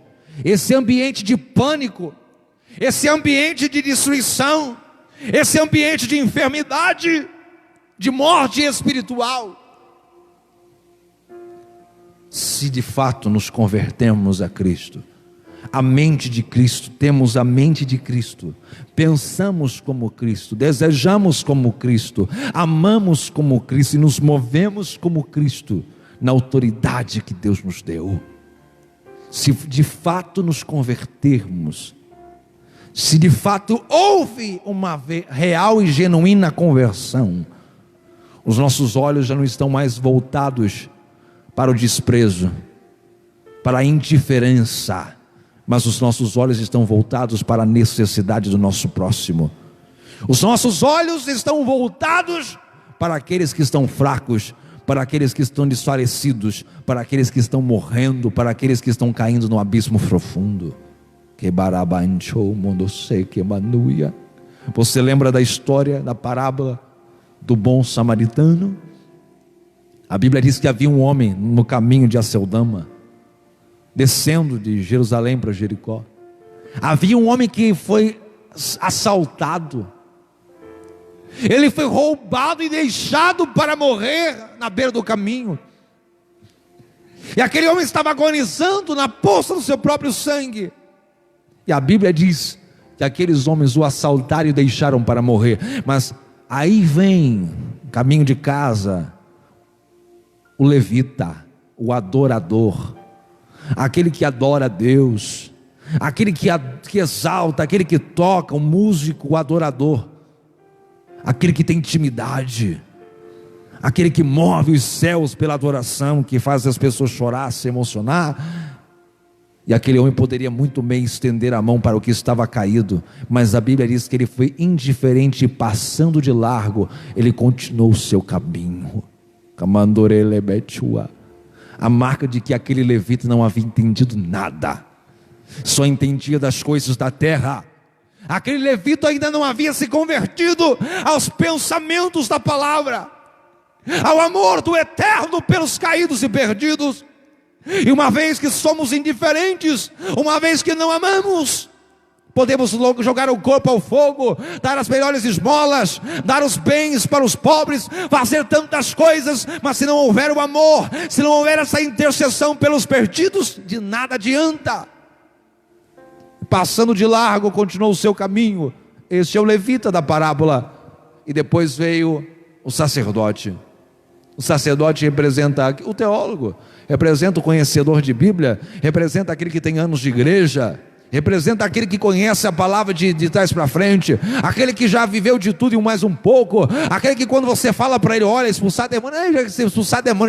esse ambiente de pânico, esse ambiente de destruição, esse ambiente de enfermidade, de morte espiritual. Se de fato nos convertemos a Cristo, a mente de Cristo, temos a mente de Cristo, pensamos como Cristo, desejamos como Cristo, amamos como Cristo e nos movemos como Cristo, na autoridade que Deus nos deu. Se de fato nos convertermos, se de fato houve uma real e genuína conversão, os nossos olhos já não estão mais voltados para o desprezo, para a indiferença, mas os nossos olhos estão voltados para a necessidade do nosso próximo. Os nossos olhos estão voltados para aqueles que estão fracos, para aqueles que estão desfalecidos, para aqueles que estão morrendo, para aqueles que estão caindo no abismo profundo. Você lembra da história, da parábola do bom samaritano? A Bíblia diz que havia um homem no caminho de Aceldama, descendo de Jerusalém para Jericó. Havia um homem que foi assaltado, ele foi roubado e deixado para morrer na beira do caminho, e aquele homem estava agonizando na poça do seu próprio sangue, e a Bíblia diz que aqueles homens o assaltaram e deixaram para morrer. Mas aí vem, caminho de casa, o levita, o adorador, aquele que adora a Deus, aquele que exalta, aquele que toca, o músico, o adorador, aquele que tem intimidade, aquele que move os céus pela adoração, que faz as pessoas chorar, se emocionar. E aquele homem poderia muito bem estender a mão para o que estava caído, mas a Bíblia diz que ele foi indiferente e, passando de largo, ele continuou o seu caminho. A marca de que aquele levita não havia entendido nada, só entendia das coisas da terra. Aquele levita ainda não havia se convertido aos pensamentos da palavra, ao amor do eterno pelos caídos e perdidos. E uma vez que somos indiferentes, uma vez que não amamos, podemos logo jogar o corpo ao fogo, dar as melhores esmolas, dar os bens para os pobres, fazer tantas coisas, mas se não houver o amor, se não houver essa intercessão pelos perdidos, de nada adianta. Passando de largo, continuou o seu caminho. Este é o levita da parábola. E depois veio o sacerdote. O sacerdote representa o teólogo, representa o conhecedor de Bíblia, representa aquele que tem anos de igreja, representa aquele que conhece a palavra de trás para frente, aquele que já viveu de tudo e mais um pouco, aquele que quando você fala para ele, olha, expulsar demônio,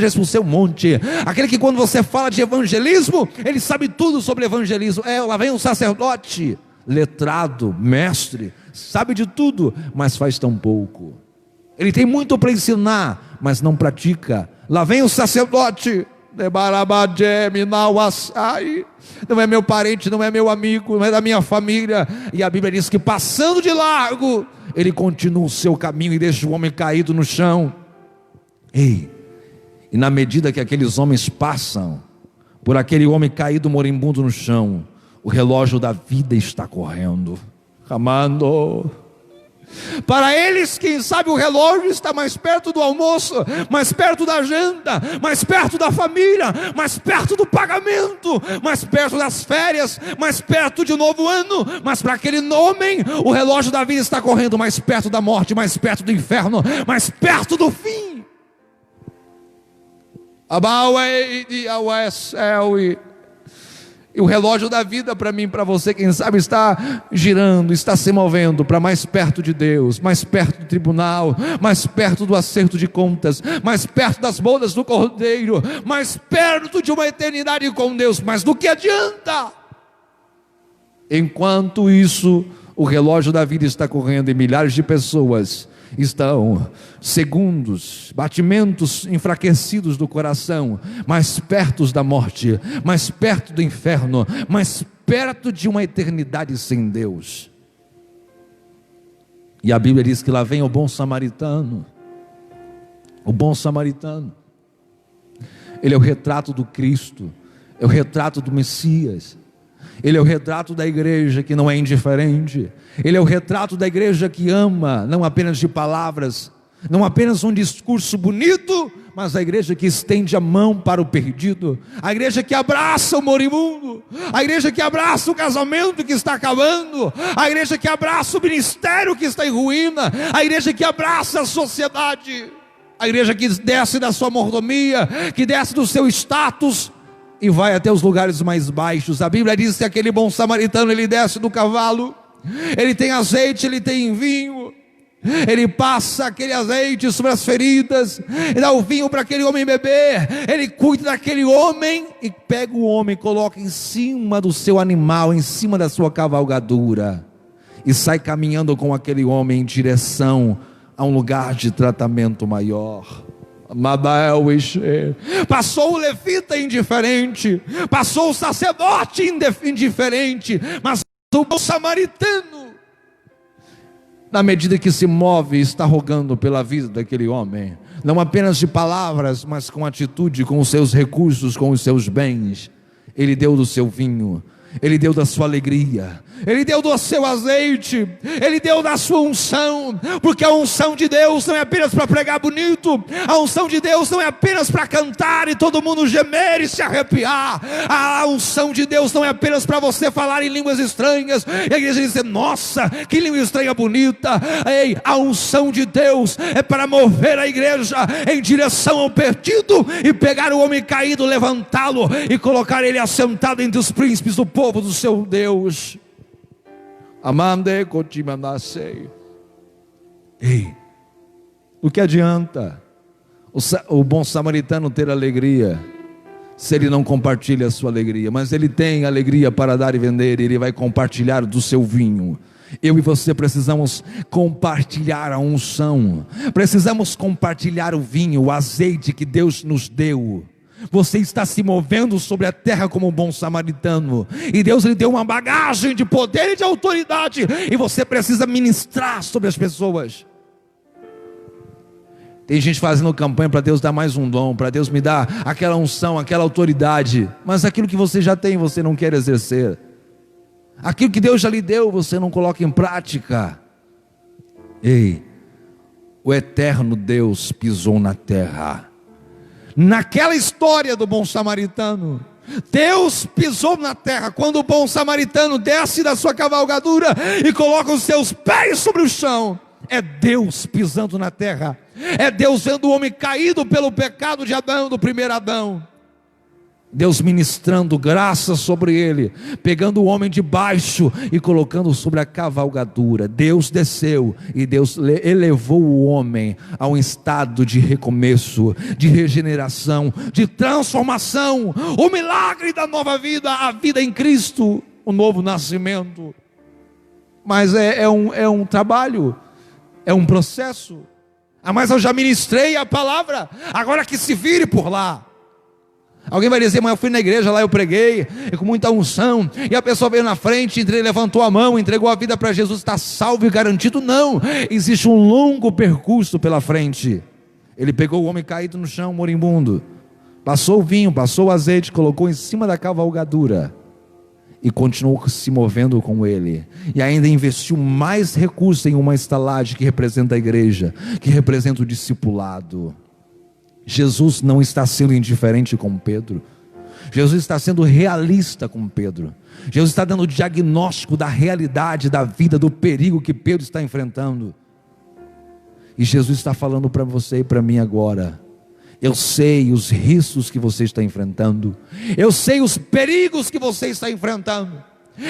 já expulsei um monte, aquele que quando você fala de evangelismo, ele sabe tudo sobre evangelismo. Lá vem um sacerdote, letrado, mestre, sabe de tudo, mas faz tão pouco. Ele tem muito para ensinar, mas não pratica. Lá vem o sacerdote, não é meu parente, não é meu amigo, não é da minha família. E a Bíblia diz que, passando de largo, ele continua o seu caminho e deixa o homem caído no chão. E na medida que aqueles homens passam por aquele homem caído moribundo no chão, o relógio da vida está correndo. Para eles, quem sabe o relógio está mais perto do almoço, mais perto da janta, mais perto da família, mais perto do pagamento, mais perto das férias, mais perto de um novo ano. Mas para aquele homem, o relógio da vida está correndo mais perto da morte, mais perto do inferno, mais perto do fim. E o relógio da vida para mim e para você, quem sabe, está girando, está se movendo para mais perto de Deus, mais perto do tribunal, mais perto do acerto de contas, mais perto das bodas do Cordeiro, mais perto de uma eternidade com Deus. Mas do que adianta? Enquanto isso, o relógio da vida está correndo e milhares de pessoas estão segundos, batimentos enfraquecidos do coração, mais perto da morte, mais perto do inferno, mais perto de uma eternidade sem Deus. E a Bíblia diz que lá vem o bom samaritano. O bom samaritano, ele é o retrato do Cristo, é o retrato do Messias. Ele é o retrato da igreja que não é indiferente. Ele é o retrato da igreja que ama, não apenas de palavras, não apenas um discurso bonito, mas a igreja que estende a mão para o perdido, a igreja que abraça o moribundo, a igreja que abraça o casamento que está acabando, a igreja que abraça o ministério que está em ruína, a igreja que abraça a sociedade, a igreja que desce da sua mordomia, que desce do seu status e vai até os lugares mais baixos. A Bíblia diz que aquele bom samaritano, ele desce do cavalo, ele tem azeite, ele tem vinho, ele passa aquele azeite sobre as feridas, e dá o vinho para aquele homem beber, ele cuida daquele homem, e pega o homem, coloca em cima do seu animal, em cima da sua cavalgadura, e sai caminhando com aquele homem em direção a um lugar de tratamento maior. Passou o levita indiferente, passou o sacerdote indiferente, mas o samaritano, na medida que se move, está rogando pela vida daquele homem, não apenas de palavras, mas com atitude, com os seus recursos, com os seus bens. Ele deu do seu vinho, ele deu da sua alegria, ele deu do seu azeite, ele deu da sua unção, porque a unção de Deus não é apenas para pregar bonito, a unção de Deus não é apenas para cantar e todo mundo gemer e se arrepiar, a unção de Deus não é apenas para você falar em línguas estranhas e a igreja dizer: nossa, que língua estranha bonita. Ei, a unção de Deus é para mover a igreja em direção ao perdido e pegar o homem caído, levantá-lo e colocar ele assentado entre os príncipes do povo do seu Deus. Ei, o que adianta o bom samaritano ter alegria se ele não compartilha a sua alegria? Mas ele tem alegria para dar e vender, e ele vai compartilhar do seu vinho. Eu e você precisamos compartilhar a unção, precisamos compartilhar o vinho, o azeite que Deus nos deu. Você está se movendo sobre a terra como um bom samaritano, e Deus lhe deu uma bagagem de poder e de autoridade, e você precisa ministrar sobre as pessoas. Tem gente fazendo campanha para Deus dar mais um dom, para Deus me dar aquela unção, aquela autoridade, mas aquilo que você já tem, você não quer exercer. Aquilo que Deus já lhe deu, você não coloca em prática. Ei, o eterno Deus pisou na terra. Naquela história do bom samaritano, Deus pisou na terra. Quando o bom samaritano desce da sua cavalgadura e coloca os seus pés sobre o chão, é Deus pisando na terra, é Deus vendo o homem caído pelo pecado de Adão, do primeiro Adão, Deus ministrando graça sobre ele, pegando o homem de baixo e colocando sobre a cavalgadura. Deus desceu e Deus elevou o homem a um estado de recomeço, de regeneração, de transformação, o milagre da nova vida, a vida em Cristo, o novo nascimento. Mas é um trabalho, é um processo. Mas eu já ministrei a palavra, agora que se vire por lá. Alguém vai dizer: mas eu fui na igreja lá, eu preguei com muita unção, e a pessoa veio na frente, levantou a mão, entregou a vida para Jesus, está salvo e garantido. Não, existe um longo percurso pela frente. Ele pegou o homem caído no chão, moribundo, passou o vinho, passou o azeite, colocou em cima da cavalgadura e continuou se movendo com ele, e ainda investiu mais recursos em uma estalagem que representa a igreja, que representa o discipulado. Jesus não está sendo indiferente com Pedro, Jesus está sendo realista com Pedro. Jesus está dando o diagnóstico da realidade da vida, do perigo que Pedro está enfrentando. E Jesus está falando para você e para mim agora: eu sei os riscos que você está enfrentando, eu sei os perigos que você está enfrentando,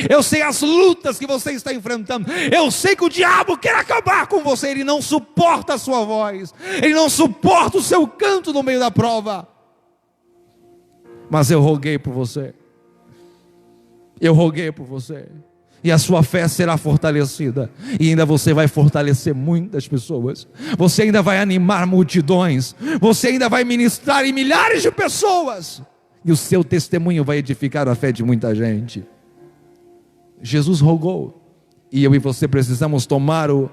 eu sei as lutas que você está enfrentando, eu sei que o diabo quer acabar com você, ele não suporta a sua voz, ele não suporta o seu canto no meio da prova. Mas eu roguei por você, e a sua fé será fortalecida, e ainda você vai fortalecer muitas pessoas, você ainda vai animar multidões, você ainda vai ministrar em milhares de pessoas, e o seu testemunho vai edificar a fé de muita gente. Jesus rogou, e eu e você precisamos tomar o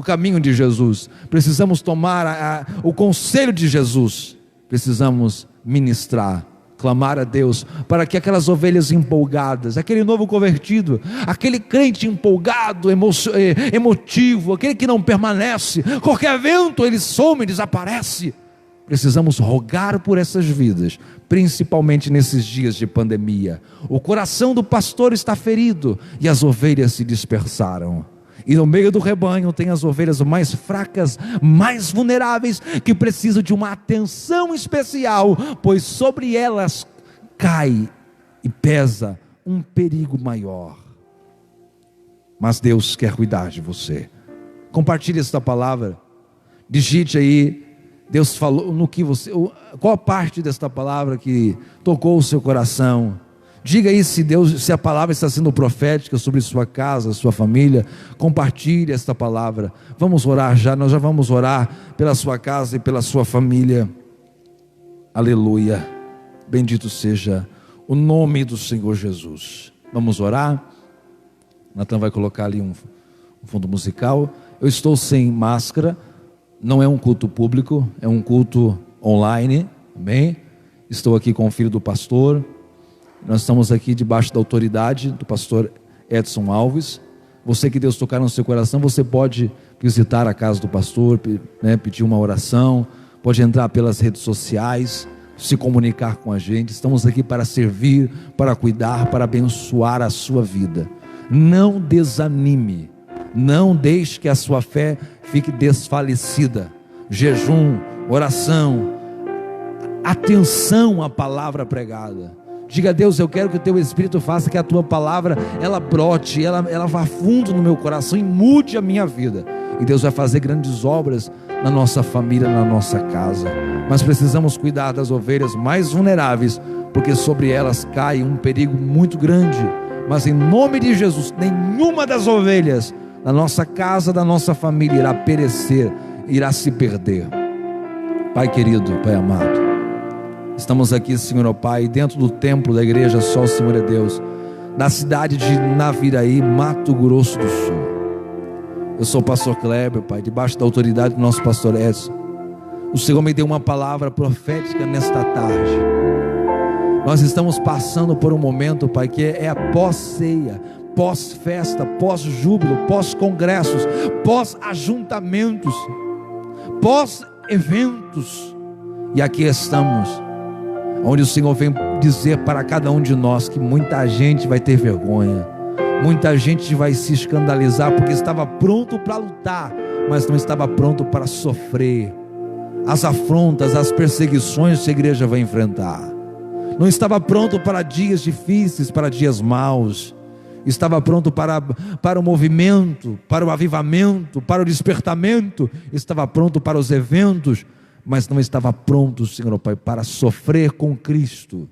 caminho de Jesus, precisamos tomar o conselho de Jesus, precisamos ministrar, clamar a Deus, para que aquelas ovelhas empolgadas, aquele novo convertido, aquele crente empolgado, emotivo, aquele que não permanece, qualquer vento ele some, desaparece. Precisamos rogar por essas vidas, principalmente nesses dias de pandemia. O coração do pastor está ferido, e as ovelhas se dispersaram, e no meio do rebanho tem as ovelhas mais fracas, mais vulneráveis, que precisam de uma atenção especial, pois sobre elas cai e pesa um perigo maior. Mas Deus quer cuidar de você. Compartilhe esta palavra, digite aí, Deus falou no que você, qual parte desta palavra que tocou o seu coração. Diga aí se a palavra está sendo profética sobre sua casa, sua família. Compartilhe esta palavra. Vamos orar já, nós já vamos orar pela sua casa e pela sua família. Aleluia, bendito seja o nome do Senhor Jesus. Vamos orar. Natan vai colocar ali um fundo musical. Eu estou sem máscara, não é um culto público, é um culto online, amém? Estou aqui com o filho do pastor. Nós estamos aqui debaixo da autoridade do pastor Edson Alves. Você que Deus tocar no seu coração, você pode visitar a casa do pastor, pedir uma oração, pode entrar pelas redes sociais, se comunicar com a gente. Estamos aqui para servir, para cuidar, para abençoar a sua vida. Não desanime, não deixe que a sua fé fique desfalecida. Jejum, oração, atenção à palavra pregada. Diga a Deus: eu quero que o teu Espírito faça que a tua palavra, ela brote, ela vá fundo no meu coração e mude a minha vida. E Deus vai fazer grandes obras na nossa família, na nossa casa. Mas precisamos cuidar das ovelhas mais vulneráveis, porque sobre elas cai um perigo muito grande. Mas em nome de Jesus, nenhuma das ovelhas da nossa casa, da nossa família irá perecer, irá se perder. Pai querido, Pai amado, estamos aqui, Senhor, ó Pai, dentro do templo da igreja Só o Senhor é Deus, na cidade de Naviraí, Mato Grosso do Sul. Eu sou o pastor Kleber, Pai, debaixo da autoridade do nosso pastor Edson. O Senhor me deu uma palavra profética nesta tarde. Nós estamos passando por um momento, Pai, que é a pós-ceia, pós-festa, pós-júbilo, pós-congressos, pós-ajuntamentos, pós-eventos. E aqui estamos, onde o Senhor vem dizer para cada um de nós que muita gente vai ter vergonha, muita gente vai se escandalizar, porque estava pronto para lutar, mas não estava pronto para sofrer as afrontas, as perseguições que a igreja vai enfrentar. Não estava pronto para dias difíceis, para dias maus. Estava pronto para o movimento, para o avivamento, para o despertamento. Estava pronto para os eventos, mas não estava pronto, Senhor Pai, para sofrer com Cristo.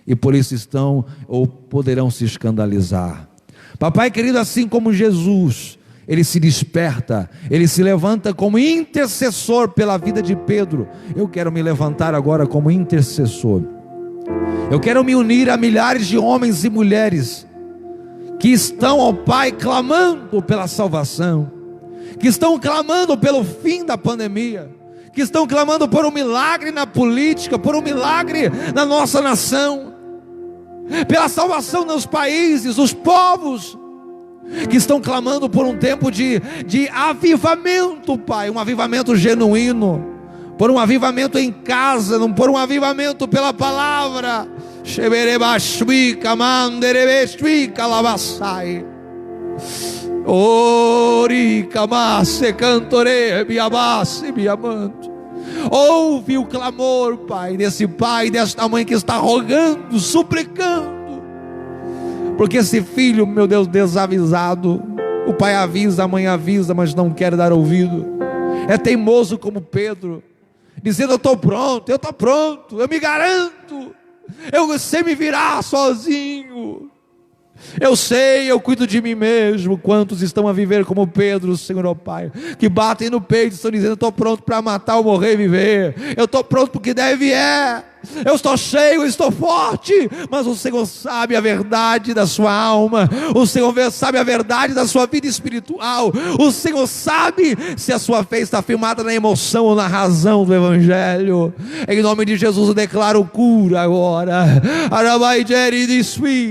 E por isso estão ou poderão se escandalizar. Papai querido, assim como Jesus, ele se desperta, ele se levanta como intercessor pela vida de Pedro. Eu quero me levantar agora como intercessor. Eu quero me unir a milhares de homens e mulheres que estão, ó Pai, clamando pela salvação, que estão clamando pelo fim da pandemia, que estão clamando por um milagre na política, por um milagre na nossa nação. pela salvação nos países, os povos que estão clamando por um tempo de avivamento, Pai, um avivamento genuíno, por um avivamento em casa, por um avivamento pela palavra. Ouve o clamor, Pai, desse pai, desta mãe que está rogando, suplicando, porque esse filho, meu Deus, desavisado, o pai avisa, a mãe avisa, mas não quer dar ouvido, é teimoso como Pedro, dizendo: eu estou pronto, eu me garanto, eu sei me virar sozinho, eu sei, eu cuido de mim mesmo. Quantos estão a viver como Pedro, Senhor, ó Pai, que batem no peito e estão dizendo: eu estou pronto para matar ou morrer e viver, eu estou pronto porque deve eu estou cheio, eu estou forte, mas o Senhor sabe a verdade da sua alma, o Senhor sabe a verdade da sua vida espiritual, o Senhor sabe se a sua fé está firmada na emoção ou na razão do Evangelho. Em nome de Jesus eu declaro cura agora,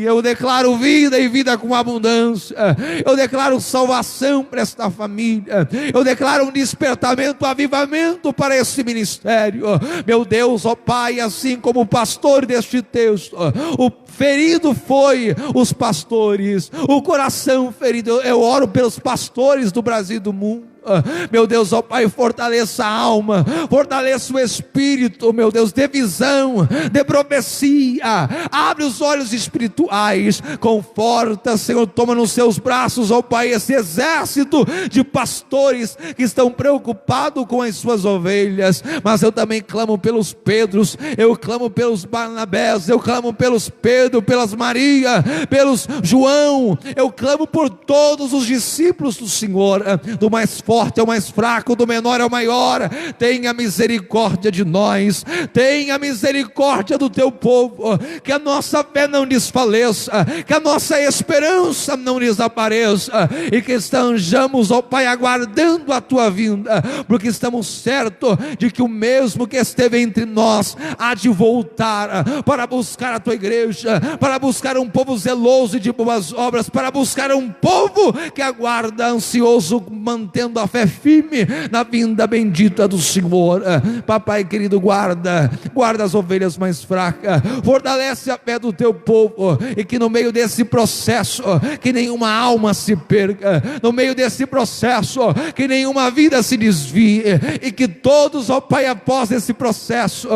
eu declaro vida e vida com abundância, eu declaro salvação para esta família, eu declaro um despertamento, avivamento para esse ministério, meu Deus, ó Pai, assim como o pastor deste texto, o ferido foi os pastores, o coração ferido, eu oro pelos pastores do Brasil e do mundo. Meu Deus, ó Pai, fortaleça a alma, fortaleça o espírito, meu Deus, dê visão, dê profecia, abre os olhos espirituais, conforta, Senhor, toma nos seus braços, ó Pai, esse exército de pastores que estão preocupados com as suas ovelhas. Mas eu também clamo pelos Pedros, eu clamo pelos Barnabés, eu clamo pelos Pedro, pelas Maria, pelos João, eu clamo por todos os discípulos do Senhor, do mais forte ao mais fraco, do menor ao maior. Tenha misericórdia de nós, tenha misericórdia do teu povo, que a nossa fé não desfaleça, que a nossa esperança não desapareça, e que estejamos, ó Pai, aguardando a tua vinda, porque estamos certos de que o mesmo que esteve entre nós há de voltar para buscar a tua igreja, para buscar um povo zeloso e de boas obras, para buscar um povo que aguarda ansioso, mantendo a fé firme na vinda bendita do Senhor. Papai querido, guarda as ovelhas mais fracas, fortalece a fé do teu povo, e que no meio desse processo, que nenhuma alma se perca, no meio desse processo, que nenhuma vida se desvie, e que todos, ó Pai, após esse processo,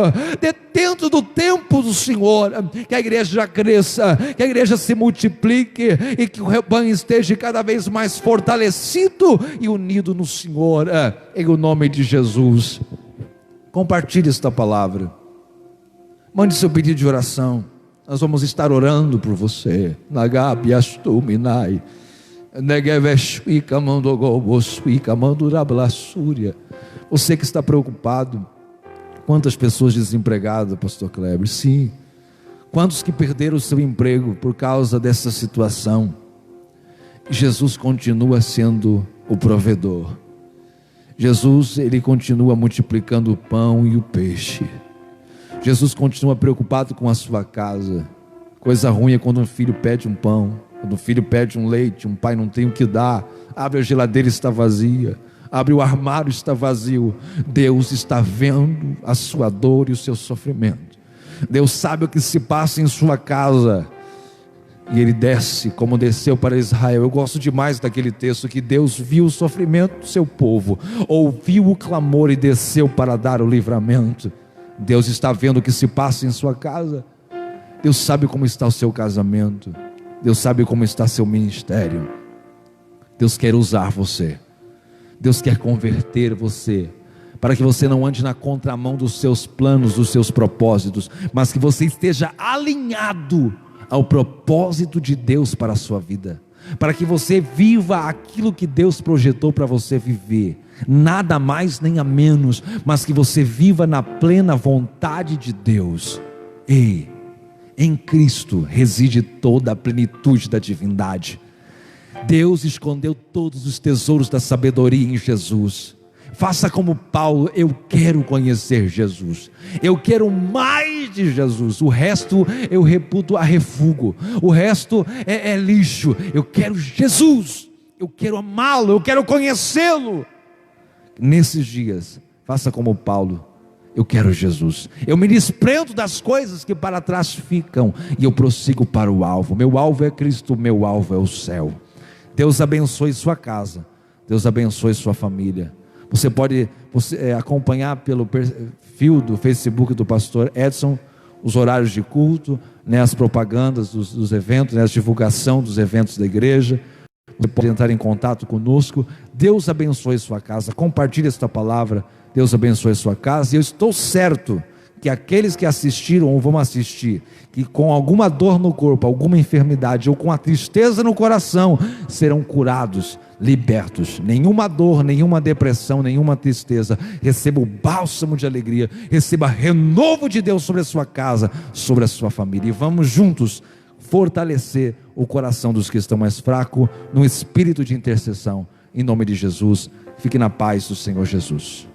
dentro do tempo do Senhor, que a igreja cresça, que a igreja se multiplique, e que o rebanho esteja cada vez mais fortalecido e unido no Senhor, em o nome de Jesus. Compartilhe esta palavra, mande seu pedido de oração, nós vamos estar orando por você. Você que está preocupado, quantas pessoas desempregadas, pastor Kleber? Sim. Quantos que perderam o seu emprego por causa dessa situação? Jesus continua sendo o provedor. Jesus, ele continua multiplicando o pão e o peixe. Jesus continua preocupado com a sua casa. Coisa ruim é quando um filho pede um pão, quando um filho pede um leite, um pai não tem o que dar, abre a geladeira, está vazia, abre o armário, está vazio. Deus está vendo a sua dor e o seu sofrimento. Deus sabe o que se passa em sua casa, e Ele desce como desceu para Israel. Eu gosto demais daquele texto, que Deus viu o sofrimento do seu povo, ouviu o clamor e desceu para dar o livramento. Deus está vendo o que se passa em sua casa. Deus sabe como está o seu casamento, Deus sabe como está seu ministério. Deus quer usar você, Deus quer converter você, para que você não ande na contramão dos seus planos, dos seus propósitos, mas que você esteja alinhado ao propósito de Deus para a sua vida, para que você viva aquilo que Deus projetou para você viver, nada mais nem a menos, mas que você viva na plena vontade de Deus. Ei, em Cristo reside toda a plenitude da divindade. Deus escondeu todos os tesouros da sabedoria em Jesus. Faça como Paulo: eu quero conhecer Jesus, eu quero mais de Jesus, o resto eu reputo a refúgio, o resto é lixo. Eu quero Jesus, eu quero amá-lo, eu quero conhecê-lo. Nesses dias, faça como Paulo: eu quero Jesus, eu me desprendo das coisas que para trás ficam e eu prossigo para o alvo. Meu alvo é Cristo, meu alvo é o céu. Deus abençoe sua casa, Deus abençoe sua família. Você pode acompanhar pelo perfil do Facebook do pastor Edson os horários de culto, as propagandas dos eventos, a divulgação dos eventos da igreja. Você pode entrar em contato conosco. Deus abençoe sua casa, compartilhe esta palavra. Deus abençoe sua casa, e eu estou certo que aqueles que assistiram ou vão assistir, que com alguma dor no corpo, alguma enfermidade ou com a tristeza no coração, serão curados, libertos. Nenhuma dor, nenhuma depressão, nenhuma tristeza. Receba o bálsamo de alegria, receba renovo de Deus sobre a sua casa, sobre a sua família, e vamos juntos fortalecer o coração dos que estão mais fracos, no espírito de intercessão, em nome de Jesus. Fique na paz do Senhor Jesus.